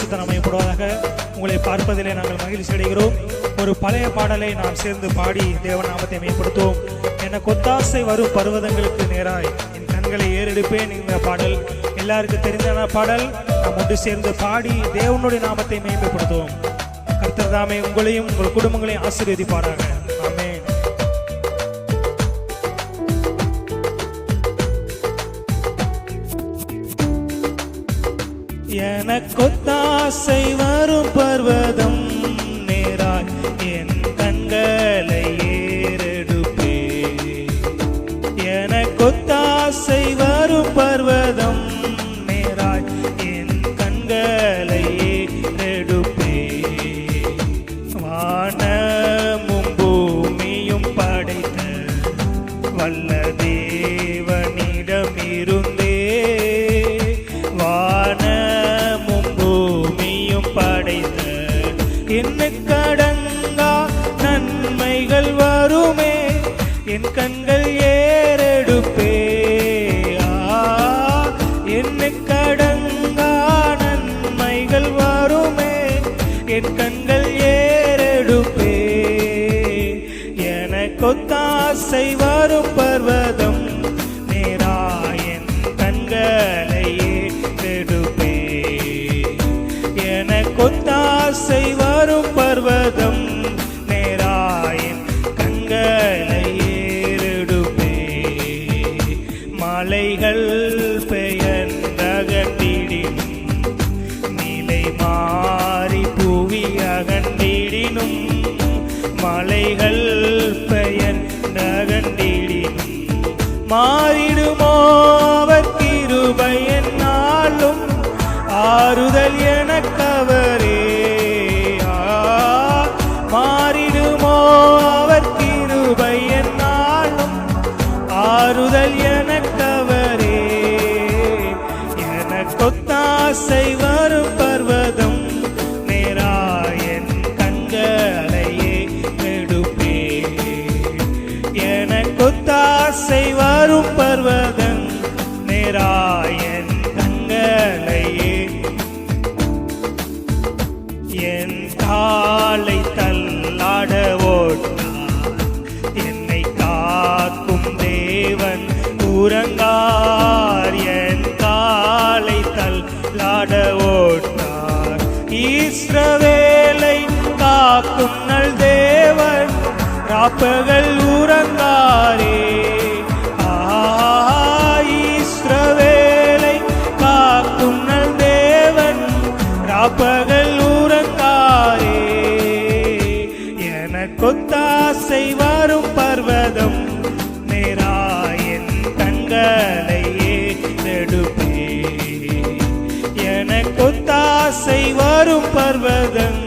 பரிசுத்த நாமப்படுவதாக. உங்களை பார்ப்பதிலே நாங்கள் மகிழ்ச்சி அடைகிறோம். ஒரு பழைய பாடலை நாம் சேர்ந்து பாடி தேவநாமத்தை மேம்படுத்துவோம். எனக்கு ஒத்தாசை வரும் பர்வதங்களுக்கு நேராய் என் கண்களை ஏறெடுப்பேன். இந்த பாடல் எல்லாருக்கும் தெரிந்த பாடல். நாம் ஒன்று சேர்ந்து பாடி தேவனுடைய நாமத்தை மேம்படுத்துவோம். கர்த்தர் தாமே உங்களையும் உங்கள் குடும்பங்களையும் ஆசீர்வதிப்பாராக. ஆமென். எனக்கொத்தாசை வரும் பர்வதம் நேராய் என் கண்களை ஏறெடுப்பே. எனக்கொத்தாசை வரும் பர்வதம் நேராய் என் கண்களை ஏறெடுப்பே. வானமும் பூமியும் படைத்த வல்ல தேவனிடமிருந்தே கடங்கா நன்மைகள் வருமே. என் கண்கள் ஏறெடுப்பே. என்ன கடங்கா நன்மைகள் வருமே. என் கண்கள் ஏறெடுப்பே. எனக்கொத்தாசை வரும் பர்வதம் நேராய் என் கண்களை ஏறெடுப்பே. எனக்கொத்தாசை வரும் பர்வதம் நேராயின் கண்களை ஏறெடுப்பே. மலைகள் பெயர்ந்தகண்டிடினும் நிலை மாறி புவி அகண்டிடினும். மலைகள் பெயர்ந்தகண்டிடினும் மாறிடுமோ அவர் கிருபை என்னாலும். ஆறுதல் எனக்கவரே. மாறிடுமோ அவர் கிருபை என்னாலும். ஆறுதல் எனக்கவரே. எனக்கொத்தாசை வரும் பர்வதம் நேராய் என் கண்களை ஏறெடுப்பே. எனக்கொத்தாசை வரும் பர்வதம் நேராய் என் கண்களை என் காலை தள்ளாட ஓட்டார். என்னை காக்கும் தேவன் உறங்கார். என் காலை தள்ளாட ஓட்டார். இஸ்ரவேலை காக்கும் நல் தேவன் ராப்பகல் உறங்காரே. இஸ்ரவேலை காக்கும் நல் தேவன் ராப்பகல் உறங்காரே. எனக்கொத்தாசை வரும் பர்வதம் நேராய் என் கண்களை ஏறெடுப்பே. எனக்கொத்தாசை வரும் பர்வதம்